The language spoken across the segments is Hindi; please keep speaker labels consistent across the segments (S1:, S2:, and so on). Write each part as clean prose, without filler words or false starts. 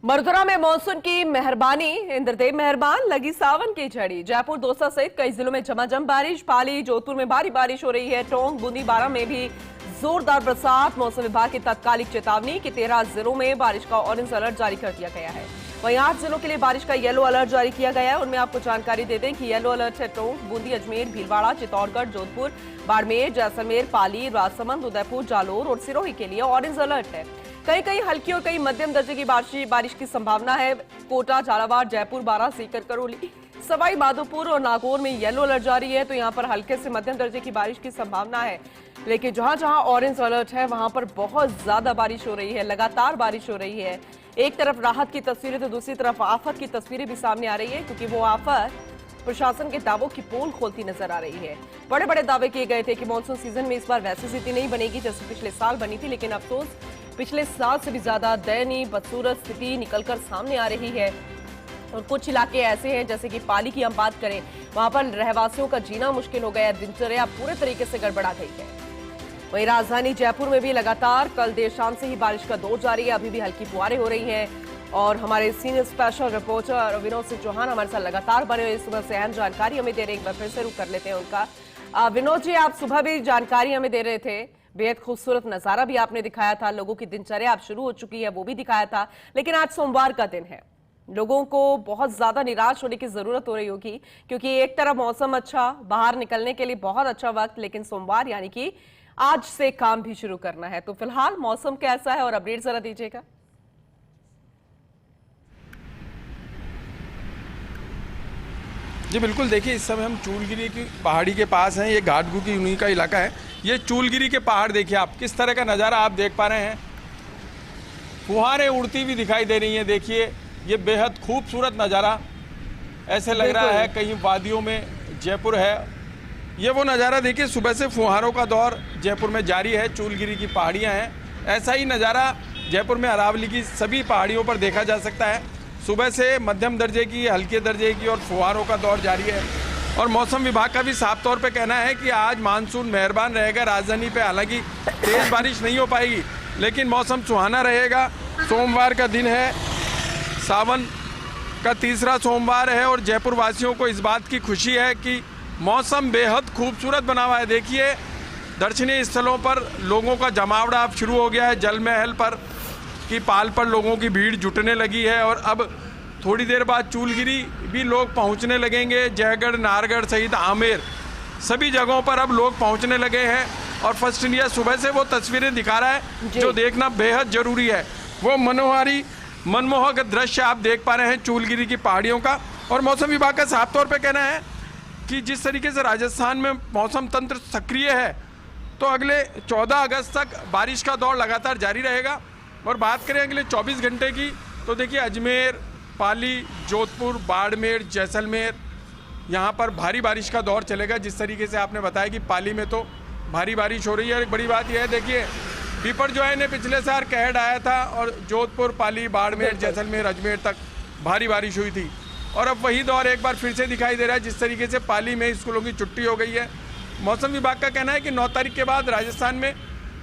S1: मथुरा में मानसून की मेहरबानी, इंद्रदेव मेहरबान, लगी सावन की झड़ी। जयपुर, दौसा सहित कई जिलों में झमाझम बारिश। पाली, जोधपुर में भारी बारिश हो रही है। टोंक, बूंदी, बारां में भी जोरदार बरसात। मौसम विभाग की तात्कालिक चेतावनी कि 13 जिलों में बारिश का ऑरेंज अलर्ट जारी कर दिया गया है। वहीं 8 जिलों के लिए बारिश का येलो अलर्ट जारी किया गया है। उनमें आपको जानकारी दे दें कि येलो अलर्ट है टोंक, बूंदी, अजमेर, भीलवाड़ा, चित्तौड़गढ़, जोधपुर, बाड़मेर, जैसलमेर, पाली, राजसमंद, उदयपुर, जालोर और सिरोही के लिए ऑरेंज अलर्ट है। कई कई हल्की और कई मध्यम दर्जे की बारिश की संभावना है। कोटा, झालावाड़, जयपुर, बारां, सीकर, करौली, सवाई माधोपुर और नागौर में येलो अलर्ट जारी है। तो यहां पर हल्के से मध्यम दर्जे की बारिश की संभावना है। लेकिन जहां जहां ऑरेंज अलर्ट है वहां पर बहुत ज्यादा बारिश हो रही है, लगातार बारिश हो रही है। एक तरफ राहत की तस्वीरें तो दूसरी तरफ आफत की तस्वीरें भी सामने आ रही है, क्योंकि वो आफत प्रशासन के दावों की पोल खोलती नजर आ रही है। बड़े बड़े दावे किए गए थे कि मानसून सीजन में इस बार वैसी स्थिति नहीं बनेगी जैसे पिछले साल बनी थी, लेकिन अफसोस पिछले साल से भी ज्यादा दयनीय बदसूरत स्थिति निकलकर सामने आ रही है। और कुछ इलाके ऐसे हैं, जैसे कि पाली की हम बात करें, वहां पर रहवासियों का जीना मुश्किल हो गया। दिनचर्या पूरे तरीके से गड़बड़ा गई है। वहीं राजधानी जयपुर में भी लगातार कल देर शाम से ही बारिश का दौर जारी है। अभी भी हल्की फुहारें हो रही हैं और हमारे senior special reporter Vinod Singh Chauhan हमारे साथ लगातार बने हुए सुबह से अहम जानकारी हमें दे रहे हैं। एक बार फिर से रुक कर लेते हैं उनका। विनोद जी, आप सुबह भी जानकारी हमें दे रहे थे, बेहद खूबसूरत नजारा भी आपने दिखाया था, लोगों की दिनचर्या अब शुरू हो चुकी है वो भी दिखाया था। लेकिन आज सोमवार का दिन है, लोगों को बहुत ज्यादा निराश होने की जरूरत हो रही होगी, क्योंकि एक तरफ मौसम अच्छा, बाहर निकलने के लिए बहुत अच्छा वक्त, लेकिन सोमवार यानी कि आज से काम भी शुरू करना है। तो फिलहाल मौसम कैसा है और अपडेट जरा दीजिएगा।
S2: जी बिल्कुल, देखिए इस समय हम चूलगिरी की पहाड़ी के पास हैं। ये घाटगू की उन्हीं का इलाका है। ये चूलगिरी के पहाड़ देखिए आप, किस तरह का नज़ारा आप देख पा रहे हैं। फुहारें उड़ती हुई दिखाई दे रही हैं। देखिए ये बेहद खूबसूरत नज़ारा, ऐसे लग रहा है कहीं वादियों में जयपुर है। ये वो नज़ारा देखिए, सुबह से फुहारों का दौर जयपुर में जारी है। चूलगिरी की पहाड़ियाँ हैं। ऐसा ही नज़ारा जयपुर में अरावली की सभी पहाड़ियों पर देखा जा सकता है। सुबह से मध्यम दर्जे की, हल्के दर्जे की और फुहारों का दौर जारी है। और मौसम विभाग का भी साफ तौर पे कहना है कि आज मानसून मेहरबान रहेगा राजधानी पे। हालांकि तेज बारिश नहीं हो पाएगी, लेकिन मौसम सुहाना रहेगा। सोमवार का दिन है, सावन का तीसरा सोमवार है और जयपुर वासियों को इस बात की खुशी है कि मौसम बेहद खूबसूरत बना हुआ है। देखिए दर्शनीय स्थलों पर लोगों का जमावड़ा अब शुरू हो गया है। जल महल पर की पाल पर लोगों की भीड़ जुटने लगी है और अब थोड़ी देर बाद चूलगिरी भी लोग पहुंचने लगेंगे। जयगढ़, नाहरगढ़ सहित आमेर सभी जगहों पर अब लोग पहुंचने लगे हैं। और फर्स्ट इंडिया सुबह से वो तस्वीरें दिखा रहा है जो देखना बेहद जरूरी है। वो मनमोहक दृश्य आप देख पा रहे हैं चूलगिरी की पहाड़ियों का। और मौसम विभाग का साफ तौर पर कहना है कि जिस तरीके से राजस्थान में मौसम तंत्र सक्रिय है, तो अगले 14 अगस्त तक बारिश का दौर लगातार जारी रहेगा। और बात करें अगले 24 घंटे की, तो देखिए अजमेर, पाली, जोधपुर, बाड़मेर, जैसलमेर, यहाँ पर भारी बारिश का दौर चलेगा। जिस तरीके से आपने बताया कि पाली में तो भारी बारिश हो रही है। एक बड़ी बात यह है, देखिए बिपरजॉय ने पिछले साल कहर आया था और जोधपुर, पाली, बाड़मेर, जैसलमेर, अजमेर तक भारी बारिश हुई थी। और अब वही दौर एक बार फिर से दिखाई दे रहा है। जिस तरीके से पाली में स्कूलों की छुट्टी हो गई है। मौसम विभाग का कहना है कि 9 तारीख के बाद राजस्थान में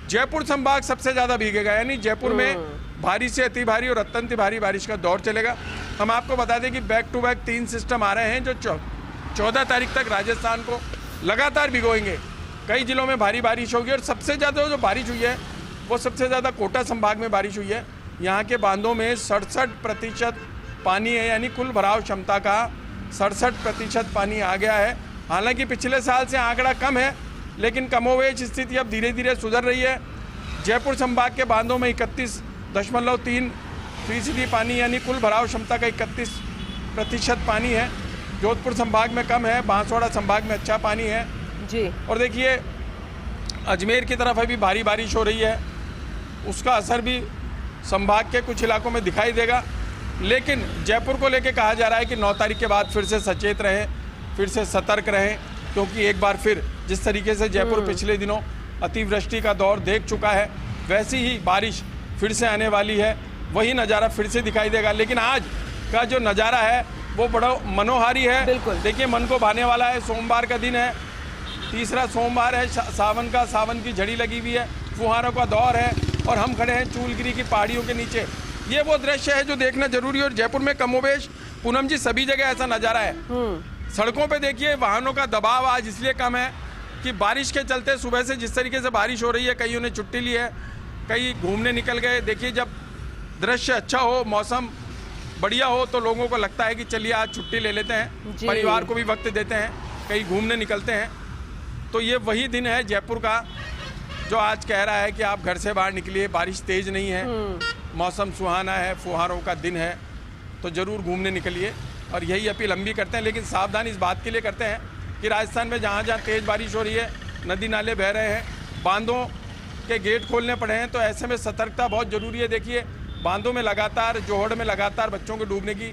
S2: जयपुर संभाग सबसे ज़्यादा भीगेगा, यानी जयपुर में भारी से अति भारी और अत्यंत भारी बारिश का दौर चलेगा। हम आपको बता दें कि बैक टू बैक 3 सिस्टम आ रहे हैं जो 14 तारीख तक राजस्थान को लगातार भिगोएंगे। कई जिलों में भारी बारिश होगी और सबसे ज़्यादा जो बारिश हुई है वो सबसे ज़्यादा कोटा संभाग में बारिश हुई है। यहाँ के बांधों में 67% पानी है, यानी कुल भराव क्षमता का 67% पानी आ गया है। हालांकि पिछले साल से आंकड़ा कम है, लेकिन कमोवेश स्थिति अब धीरे धीरे सुधर रही है। जयपुर संभाग के बांधों में 31.3% पानी, यानी कुल भराव क्षमता का 31% पानी है। जोधपुर संभाग में कम है, बांसवाड़ा संभाग में अच्छा पानी है
S1: जी।
S2: और देखिए अजमेर की तरफ अभी भारी बारिश हो रही है, उसका असर भी संभाग के कुछ इलाकों में दिखाई देगा। लेकिन जयपुर को लेकर कहा जा रहा है कि 9 तारीख के बाद फिर से सचेत रहें, फिर से सतर्क रहें, क्योंकि एक बार फिर जिस तरीके से जयपुर पिछले दिनों अतिवृष्टि का दौर देख चुका है, वैसी ही बारिश फिर से आने वाली है। वही नज़ारा फिर से दिखाई देगा। लेकिन आज का जो नज़ारा है वो बड़ा मनोहारी है। देखिए मन को भाने वाला है। सोमवार का दिन है, तीसरा सोमवार है सावन का। सावन की झड़ी लगी हुई है, फुहारों का दौर है और हम खड़े हैं चूलगिरी की पहाड़ियों के नीचे। ये वो दृश्य है जो देखना जरूरी है। और जयपुर में कमोबेश पूनम जी सभी जगह ऐसा नजारा है। सड़कों पे देखिए वाहनों का दबाव आज इसलिए कम है कि बारिश के चलते सुबह से जिस तरीके से बारिश हो रही है, कईयों ने छुट्टी ली है, कई घूमने निकल गए। देखिए जब दृश्य अच्छा हो, मौसम बढ़िया हो, तो लोगों को लगता है कि चलिए आज छुट्टी ले लेते हैं, परिवार को भी वक्त देते हैं, कहीं घूमने निकलते हैं। तो ये वही दिन है जयपुर का जो आज कह रहा है कि आप घर से बाहर निकलिए, बारिश तेज नहीं है, मौसम सुहाना है, फुहारों का दिन है, तो जरूर घूमने निकलिए। और यही अपील हम भी करते हैं, लेकिन सावधान इस बात के लिए करते हैं कि राजस्थान में जहाँ जहाँ तेज़ बारिश हो रही है, नदी नाले बह रहे हैं, बांधों के गेट खोलने पड़े हैं, तो ऐसे में सतर्कता बहुत ज़रूरी है। देखिए बांधों में लगातार, जोहड़ में लगातार बच्चों को डूबने की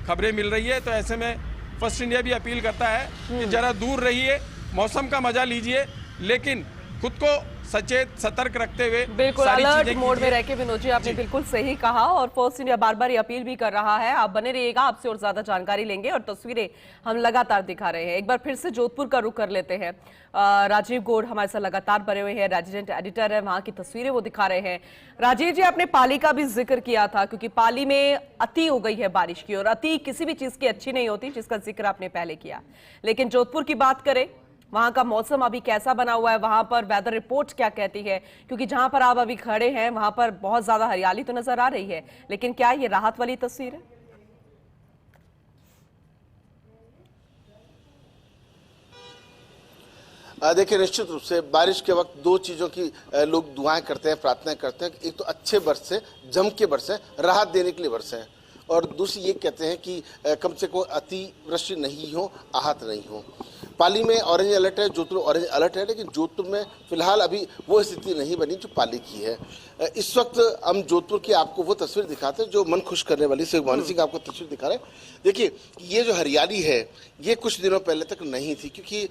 S2: खबरें मिल रही है। तो ऐसे में फर्स्ट इंडिया भी अपील करता है कि ज़रा दूर रहिए, मौसम का मजा लीजिए, लेकिन खुद को सचेत सतर्क रखते हुए
S1: बिल्कुल अलर्ट मोड में रह के विनोद जी आपने बिल्कुल सही कहा। और फर्स्ट इंडिया बार बार ये अपील भी कर रहा है। आप बने रहिएगा, आपसे और ज्यादा जानकारी लेंगे और तस्वीरें हम लगातार दिखा रहे हैं। एक बार फिर से जोधपुर का रुख कर लेते हैं। राजीव गौड़ हमारे साथ लगातार बने हुए हैं, रेजिडेंट एडिटर है, वहां की तस्वीरें वो दिखा रहे हैं। राजीव जी, आपने पाली का भी जिक्र किया था, क्योंकि पाली में अति हो गई है बारिश की, और अति किसी भी चीज की अच्छी नहीं होती, जिसका जिक्र आपने पहले किया। लेकिन जोधपुर की बात करें, वहां का मौसम अभी कैसा बना हुआ है, वहां पर वेदर रिपोर्ट क्या कहती है? क्योंकि जहां पर आप अभी खड़े हैं वहां पर बहुत ज्यादा हरियाली तो नजर आ रही है, लेकिन क्या ये राहत वाली तस्वीर है?
S3: देखिए, निश्चित रूप से बारिश के वक्त दो चीज़ों की लोग दुआएं करते हैं, प्रार्थना करते हैं। एक तो अच्छे बरसे, जम के बरसे, राहत देने के लिए बरसे, और दूसरी ये कहते हैं कि कम से कम अतिवृष्टि नहीं हो, आहत नहीं हो। पाली में ऑरेंज अलर्ट है, जोधपुर ऑरेंज अलर्ट है, लेकिन जोधपुर में फिलहाल अभी वो स्थिति नहीं बनी जो पाली की है। इस वक्त हम जोधपुर की आपको वो तस्वीर दिखाते हैं जो मन खुश करने वाली। शिवभानु सिंह आपको तस्वीर दिखा रहे हैं। देखिए, ये जो हरियाली है ये कुछ दिनों पहले तक नहीं थी, क्योंकि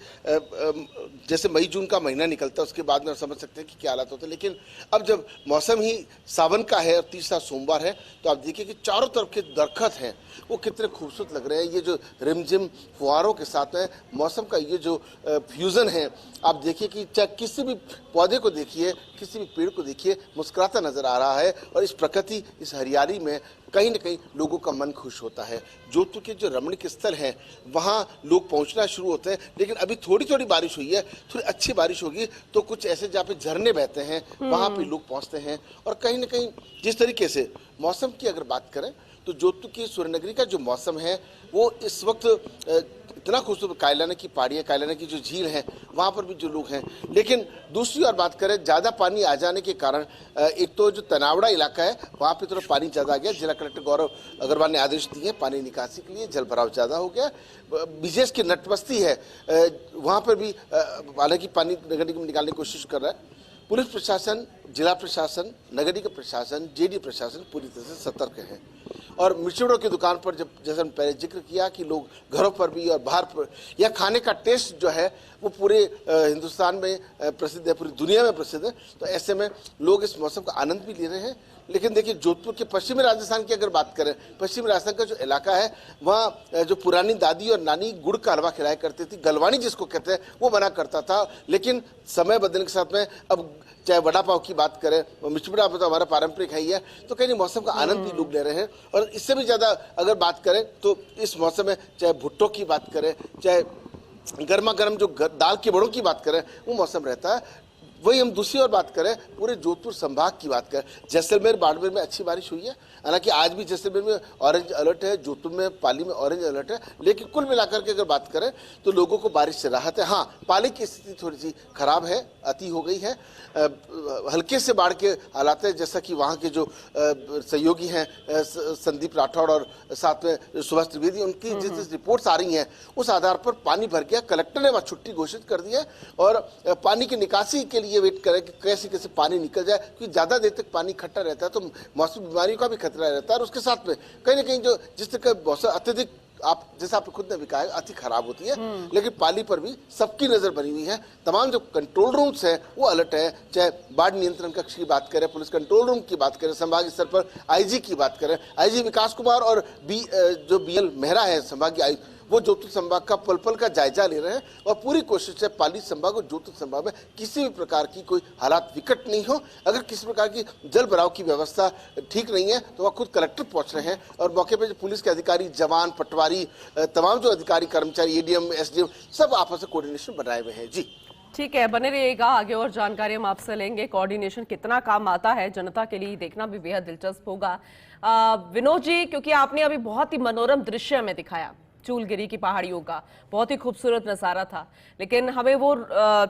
S3: जैसे मई जून का महीना निकलता है उसके बाद में समझ सकते हैं कि क्या हालात होते हैं। लेकिन अब जब मौसम ही सावन का है और तीसरा सोमवार है, तो आप देखिए कि चारों तरफ के दरख्त हैं वो कितने खूबसूरत लग रहे हैं। ये जो रिमझिम फुहारों के साथ में मौसम का ये जो फ्यूजन है, आप देखिए कि चाहे किसी भी पौधे को देखिए, किसी भी पेड़ को देखिए, मुस्कुराता नजर आ रहा है। और इस प्रकृति, इस हरियाली में कहीं न कहीं लोगों का मन खुश होता है। जोधपुर के जो रमणीक स्थल हैं वहाँ लोग पहुँचना शुरू होते हैं, लेकिन अभी थोड़ी थोड़ी बारिश हुई है। थोड़ी अच्छी बारिश होगी तो कुछ ऐसे जहाँ पे झरने बहते हैं वहाँ पे लोग पहुँचते हैं। और कहीं न कहीं जिस तरीके से मौसम की अगर बात करें तो जोधपुर की सूर्यनगरी का जो मौसम है वो इस वक्त इतना खूबसूरत, कायलाना की पहाड़ियाँ, कायलाना की जो झील है वहाँ पर भी जो लोग हैं। लेकिन दूसरी ओर बात करें, ज़्यादा पानी आ जाने के कारण एक तो जो तनावड़ा इलाका है वहाँ पे थोड़ा पानी ज़्यादा आ गया। जिला कलेक्टर गौरव अग्रवाल ने आदेश दिए पानी निकासी के लिए, जल भराव ज़्यादा हो गया। विशेष की नटबस्ती है वहाँ पर भी हालांकि पानी नगर निगम निकालने की कोशिश कर रहा है। पुलिस प्रशासन, जिला प्रशासन, नगर निगम प्रशासन, जेडी प्रशासन पूरी तरह से सतर्क है। और मिर्चीबड़ों की दुकान पर जब जैसे हमने पहले जिक्र किया कि लोग घरों पर भी और बाहर पर, यह खाने का टेस्ट जो है वो पूरे हिंदुस्तान में प्रसिद्ध है, पूरी दुनिया में प्रसिद्ध है। तो ऐसे में लोग इस मौसम का आनंद भी ले रहे हैं। लेकिन देखिए, जोधपुर के पश्चिमी राजस्थान की अगर बात करें, पश्चिमी राजस्थान का जो इलाका है वहाँ जो पुरानी दादी और नानी गुड़ का हलवा खिलाया करती थी, गलवानी जिसको कहते हैं, वो बना करता था। लेकिन समय बदलने के साथ में अब चाहे वड़ा पाव की बात करें, मिर्ची वड़ा तो हमारा पारंपरिक है ही है, तो कहीं मौसम का आनंद भी लोग ले रहे हैं। और इससे भी ज़्यादा अगर बात करें तो इस मौसम में चाहे भुट्टो की बात करें, चाहे गर्मा गर्म जो दाल के बड़ों की बात करें, वो मौसम रहता है। वही हम दूसरी ओर बात करें, पूरे जोधपुर संभाग की बात करें, जैसलमेर बाड़मेर में अच्छी बारिश हुई है। हालांकि आज भी जैसलमेर में ऑरेंज अलर्ट है, जोधपुर में, पाली में ऑरेंज अलर्ट है। लेकिन कुल मिलाकर के अगर बात करें तो लोगों को बारिश से राहत है। हाँ, पाली की स्थिति थोड़ी सी खराब है, अति हो गई है, हल्के से बाढ़ के हालात है। जैसा कि वहाँ के जो सहयोगी हैं संदीप राठौड़ और साथ में सुभाष त्रिवेदी, उनकी जिस रिपोर्ट्स आ रही हैं उस आधार पर पानी भर गया। कलेक्टर ने वहाँ छुट्टी घोषित कर दी है और पानी की निकासी के लिए वेट करें कि कैसे कैसे पानी निकल जाए, क्योंकि ज़्यादा देर तक पानी इकट्ठा रहता है तो मौसमी बीमारियों का भी खतरा रहता है। और उसके साथ में कहीं ना कहीं जो जिस तरह का मौसम अत्यधिक, आप जैसा आपने खुद ने भी कहा है, अति खराब होती है। लेकिन पाली पर भी सबकी नजर बनी हुई है। तमाम जो कंट्रोल रूम्स हैं वो अलर्ट है, चाहे बाढ़ नियंत्रण कक्ष की बात करें, पुलिस कंट्रोल रूम की बात करें, संभागीय स्तर पर आईजी की बात करें, आईजी विकास कुमार और जो बीएल मेहरा है संभागीय आयुक्त, वो जोधपुर संभाग का पल पल का जायजा ले रहे हैं और पूरी कोशिश है पाली संभाग और जोधपुर संभाग में किसी भी प्रकार की कोई हालात विकट नहीं हो। अगर किसी प्रकार की जल भराव की व्यवस्था ठीक नहीं है तो वह खुद कलेक्टर पहुंच रहे हैं और मौके पर पुलिस के अधिकारी, जवान, पटवारी, तमाम जो अधिकारी कर्मचारी, एडीएम, एसडीएम सब आपस में कोऑर्डिनेशन बनाए हुए हैं। जी
S1: ठीक है, बने रहिएगा, आगे और जानकारी हम आपसे लेंगे। कोऑर्डिनेशन कितना काम आता है जनता के लिए देखना भी बेहद दिलचस्प होगा। विनोद जी, क्योंकि आपने अभी बहुत ही मनोरम दृश्य में दिखाया चूलगिरी की पहाड़ियों का, बहुत ही खूबसूरत नजारा था, लेकिन हमें वो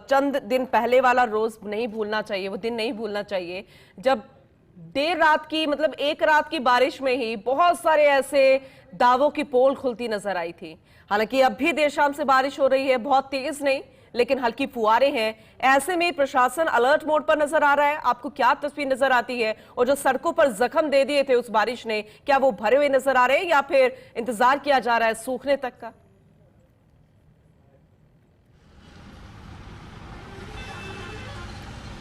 S1: चंद दिन पहले वाला रोज नहीं भूलना चाहिए, वो दिन नहीं भूलना चाहिए जब देर रात की, मतलब एक रात की बारिश में ही बहुत सारे ऐसे दावों की पोल खुलती नजर आई थी। हालांकि अब भी देर शाम से बारिश हो रही है, बहुत तेज नहीं लेकिन हल्की फुहारे हैं। ऐसे में प्रशासन अलर्ट मोड पर नजर आ रहा है। आपको क्या तस्वीर नजर आती है? और जो सड़कों पर जख्म दे दिए थे उस बारिश ने, क्या वो भरे हुए नजर आ रहे हैं या फिर इंतजार किया जा रहा है सूखने तक का?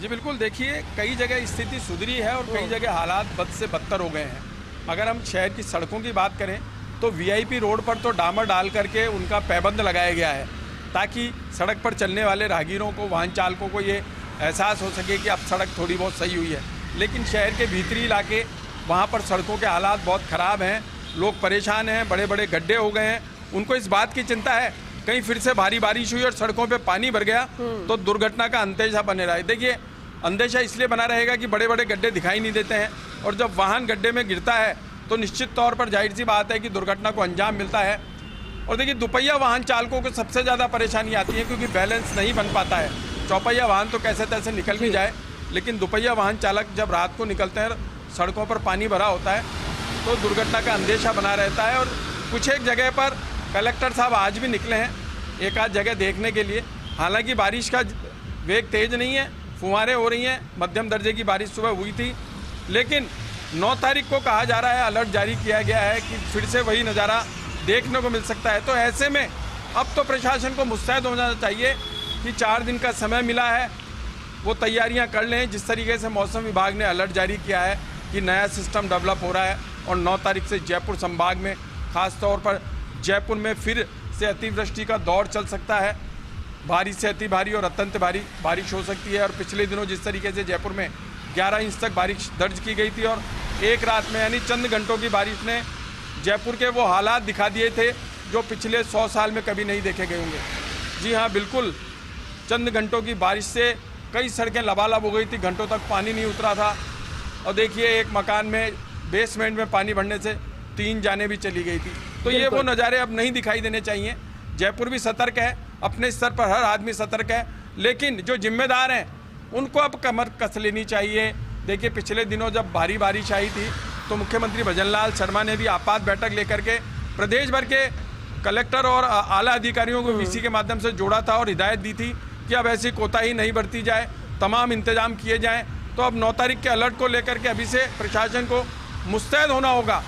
S2: जी बिल्कुल, देखिए कई जगह स्थिति सुधरी है और कई जगह हालात बद से बदतर हो गए हैं। अगर हम शहर की सड़कों की बात करें तो वीआईपी रोड पर तो डामर डाल करके उनका पैबंद लगाया गया है ताकि सड़क पर चलने वाले राहगीरों को, वाहन चालकों को ये एहसास हो सके कि अब सड़क थोड़ी बहुत सही हुई है। लेकिन शहर के भीतरी इलाके, वहाँ पर सड़कों के हालात बहुत ख़राब हैं, लोग परेशान हैं, बड़े बड़े गड्ढे हो गए हैं। उनको इस बात की चिंता है कहीं फिर से भारी बारिश हुई और सड़कों पे पानी भर गया तो दुर्घटना का अंदेशा बने रहा है। देखिए, अंदेशा इसलिए बना रहेगा कि बड़े बड़े गड्ढे दिखाई नहीं देते हैं और जब वाहन गड्ढे में गिरता है तो निश्चित तौर पर जाहिर सी बात है कि दुर्घटना को अंजाम मिलता है। और देखिए, दुपहिया वाहन चालकों को सबसे ज़्यादा परेशानी आती है क्योंकि बैलेंस नहीं बन पाता है। चौपहिया वाहन तो कैसे तैसे निकल भी जाए, लेकिन दुपहिया वाहन चालक जब रात को निकलते हैं, सड़कों पर पानी भरा होता है तो दुर्घटना का अंदेशा बना रहता है। और कुछ एक जगह पर कलेक्टर साहब आज भी निकले हैं एक आध जगह देखने के लिए। हालांकि बारिश का वेग तेज नहीं है, फुहारें हो रही हैं, मध्यम दर्जे की बारिश सुबह हुई थी, लेकिन 9 तारीख को कहा जा रहा है, अलर्ट जारी किया गया है कि फिर से वही नज़ारा देखने को मिल सकता है। तो ऐसे में अब तो प्रशासन को मुस्तैद हो जाना चाहिए कि 4 दिन का समय मिला है, वो तैयारियां कर लें। जिस तरीके से मौसम विभाग ने अलर्ट जारी किया है कि नया सिस्टम डेवलप हो रहा है और 9 तारीख से जयपुर संभाग में, खास तौर पर जयपुर में फिर से अतिवृष्टि का दौर चल सकता है। भारी से अति भारी और अत्यंत भारी बारिश हो सकती है। और पिछले दिनों जिस तरीके से जयपुर में 11 इंच तक बारिश दर्ज की गई थी और एक रात में यानी चंद घंटों की बारिश ने जयपुर के वो हालात दिखा दिए थे जो पिछले 100 साल में कभी नहीं देखे गए होंगे। जी हाँ, बिल्कुल, चंद घंटों की बारिश से कई सड़कें लबालब हो गई थी, घंटों तक पानी नहीं उतरा था। और देखिए, एक मकान में बेसमेंट में पानी भरने से 3 जानें भी चली गई थी। तो ये वो नज़ारे अब नहीं दिखाई देने चाहिए। जयपुर भी सतर्क है, अपने स्तर पर हर आदमी सतर्क है, लेकिन जो जिम्मेदार हैं उनको अब कमर कस लेनी चाहिए। देखिए, पिछले दिनों जब भारी बारिश आई थी तो मुख्यमंत्री भजनलाल शर्मा ने भी आपात बैठक लेकर के प्रदेश भर के कलेक्टर और आला अधिकारियों को वीसी के माध्यम से जोड़ा था और हिदायत दी थी कि अब ऐसी कोताही नहीं बरती जाए, तमाम इंतजाम किए जाएं। तो अब 9 तारीख के अलर्ट को लेकर के अभी से प्रशासन को मुस्तैद होना होगा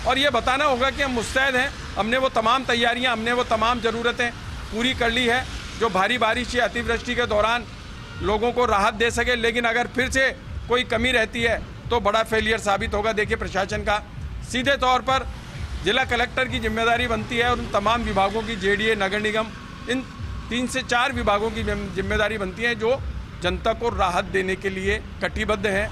S2: और ये बताना होगा कि हम मुस्तैद हैं, हमने वो तमाम तैयारियां, हमने वो तमाम ज़रूरतें पूरी कर ली है जो भारी बारिश या अतिवृष्टि के दौरान लोगों को राहत दे सके। लेकिन अगर फिर से कोई कमी रहती है तो बड़ा फेलियर साबित होगा। देखिए, प्रशासन का सीधे तौर पर जिला कलेक्टर की जिम्मेदारी बनती है और उन तमाम विभागों की, जेडीए, नगर निगम, इन 3 से 4 विभागों की जिम्मेदारी बनती है जो जनता को राहत देने के लिए कटिबद्ध हैं।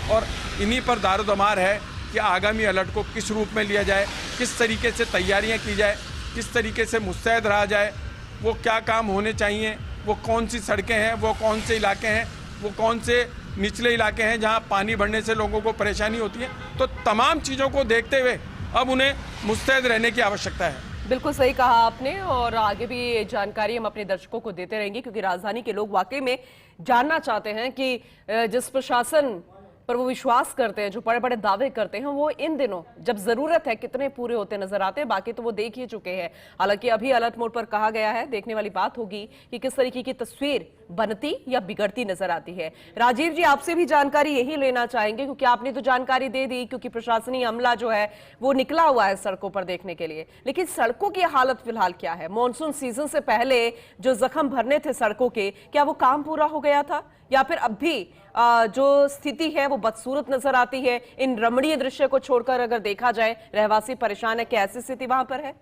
S2: और इन्हीं पर दारोदमार है कि आगामी अलर्ट को किस रूप में लिया जाए, किस तरीके से तैयारियां की जाए, किस तरीके से मुस्तैद रहा जाए, वो क्या काम होने चाहिए, वो कौन सी सड़कें हैं, वो कौन से इलाके हैं, वो कौन से निचले इलाके हैं जहां पानी बढ़ने से लोगों को परेशानी होती है। तो तमाम चीज़ों को देखते हुए अब उन्हें मुस्तैद रहने की आवश्यकता है।
S1: बिल्कुल सही कहा आपने और आगे भी ये जानकारी हम अपने दर्शकों को देते रहेंगे क्योंकि राजधानी के लोग वाकई में जानना चाहते हैं कि जिस प्रशासन पर वो विश्वास करते हैं, जो बड़े बड़े दावे करते हैं, वो इन दिनों जब जरूरत है कितने पूरे होते नजर आते हैं। बाकी तो वो देख ही चुके हैं। हालांकि अभी अलर्ट मोड पर कहा गया है, देखने वाली बात होगी कि किस तरीके की तस्वीर बनती या बिगड़ती नजर आती है। राजीव जी, आपसे भी जानकारी यही लेना चाहेंगे क्योंकि आपने तो जानकारी दे दी, क्योंकि प्रशासनिक अमला जो है वो निकला हुआ है सड़कों पर देखने के लिए, लेकिन सड़कों की हालत फिलहाल क्या है? मॉनसून सीजन से पहले जो जख्म भरने थे सड़कों के, क्या वो काम पूरा हो गया था या फिर अब भी जो स्थिति है वो बदसूरत नजर आती है? इन रमणीय दृश्य को छोड़कर अगर देखा जाए, रहवासी परेशान है, क्या ऐसी स्थिति वहां पर है?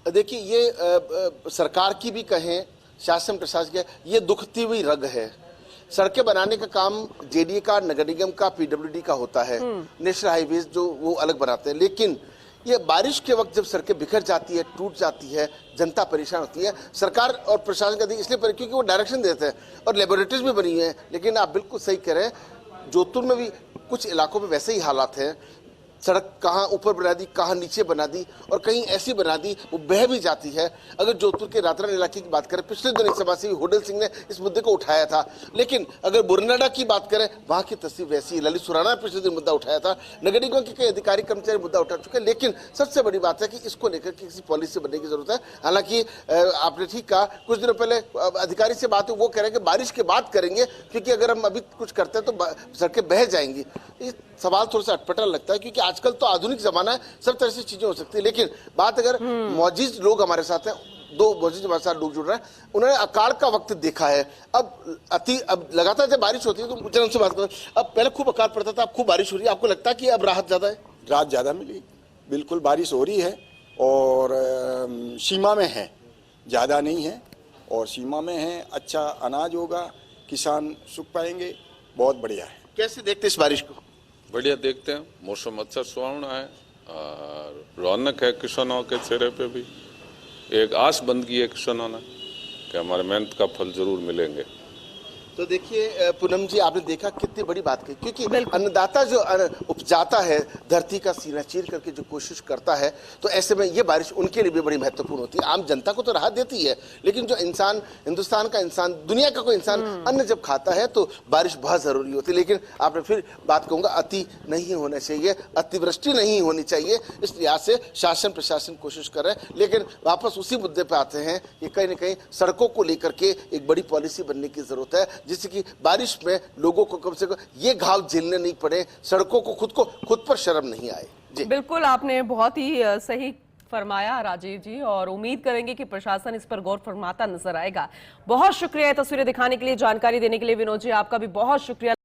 S3: देखिए ये सरकार की भी कहें, शासन प्रशासन का, ये दुखती हुई रग है। सड़कें बनाने का काम जेडीए का, नगर निगम का, पीडब्ल्यूडी का होता है, नेशनल हाईवेज जो वो अलग बनाते हैं। लेकिन ये बारिश के वक्त जब सड़कें बिखर जाती है, टूट जाती है, जनता परेशान होती है, सरकार और प्रशासन का इसलिए क्योंकि वो डायरेक्शन देते हैं और लेबोरेटरीज भी बनी है। लेकिन आप बिल्कुल सही कह रहे हैं, जोधपुर में भी कुछ इलाकों में वैसे ही हालात हैं। सड़क कहाँ ऊपर बना दी, कहाँ नीचे बना दी, और कहीं ऐसी बना दी वो बह भी जाती है। अगर जोधपुर के रातरन इलाके की बात करें, पिछले दिन समाजसेवी होडल सिंह ने इस मुद्दे को उठाया था। लेकिन अगर बुरनाडा की बात करें, वहाँ की तस्वीर वैसी है। ललित सुराना ने पिछले दिन मुद्दा उठाया था, नगर निगम के कई अधिकारी कर्मचारी मुद्दा उठा चुके हैं। लेकिन सबसे बड़ी बात है कि इसको लेकर के किसी पॉलिसी बनने की जरूरत है। हालांकि आपने ठीक कहा, कुछ दिनों पहले अधिकारी से बात हुई, वो कह रहे हैं कि बारिश के बाद करेंगे, क्योंकि अगर हम अभी कुछ करते हैं तो सड़कें बह जाएंगी। ये सवाल थोड़ा सा अटपटा लगता है, क्योंकि आजकल तो आधुनिक जमाना है, सब तरह से चीजें हो सकती है। लेकिन बात अगर मौजूद लोग हमारे साथ हैं, दो मौजूद हमारे साथ लोग जुड़ रहे हैं, उन्होंने अकाल का वक्त देखा है। अब लगातार जब बारिश होती है तो चलो उनसे बात करें। अब पहले खूब अकाल पड़ता था, अब खूब बारिश हो रही है, आपको लगता है कि अब राहत ज्यादा है?
S4: राहत ज़्यादा मिली, बिल्कुल बारिश हो रही है और सीमा में है, ज़्यादा नहीं है और सीमा में है। अच्छा अनाज होगा, किसान सुख पाएंगे, बहुत बढ़िया है।
S3: कैसे देखते इस बारिश को?
S5: बढ़िया देखते हैं, मौसम अच्छा सुहावना है और रौनक है किसानों के चेहरे पे भी। एक आस बंद की है किसानों ने कि हमारे मेहनत का फल जरूर मिलेंगे।
S3: तो देखिए पूनम जी, आपने देखा कितनी बड़ी बात कही, क्योंकि अन्नदाता जो उपजाता है, धरती का सीना चीर करके जो कोशिश करता है, तो ऐसे में ये बारिश उनके लिए भी बड़ी महत्वपूर्ण होती है। आम जनता को तो राहत देती है, लेकिन जो इंसान, हिंदुस्तान का इंसान, दुनिया का कोई इंसान अन्न जब खाता है तो बारिश बहुत जरूरी होती है। लेकिन आपने फिर बात कहूंगा, अति नहीं होना चाहिए, अतिवृष्टि नहीं होनी चाहिए। इस लिहाज से शासन प्रशासन कोशिश कर रहे हैं। लेकिन वापस उसी मुद्दे पर आते हैं कि कहीं ना कहीं सड़कों को लेकर के एक बड़ी पॉलिसी बनने की जरूरत है, जिससे कि बारिश में लोगों को कम से कम ये घाव झेलने नहीं पड़े, सड़कों को खुद पर शर्म नहीं आए। जी
S1: बिल्कुल, आपने बहुत ही सही फरमाया राजीव जी, और उम्मीद करेंगे कि प्रशासन इस पर गौर फरमाता नजर आएगा। बहुत शुक्रिया तस्वीरें दिखाने के लिए, जानकारी देने के लिए। विनोद जी, आपका भी बहुत शुक्रिया।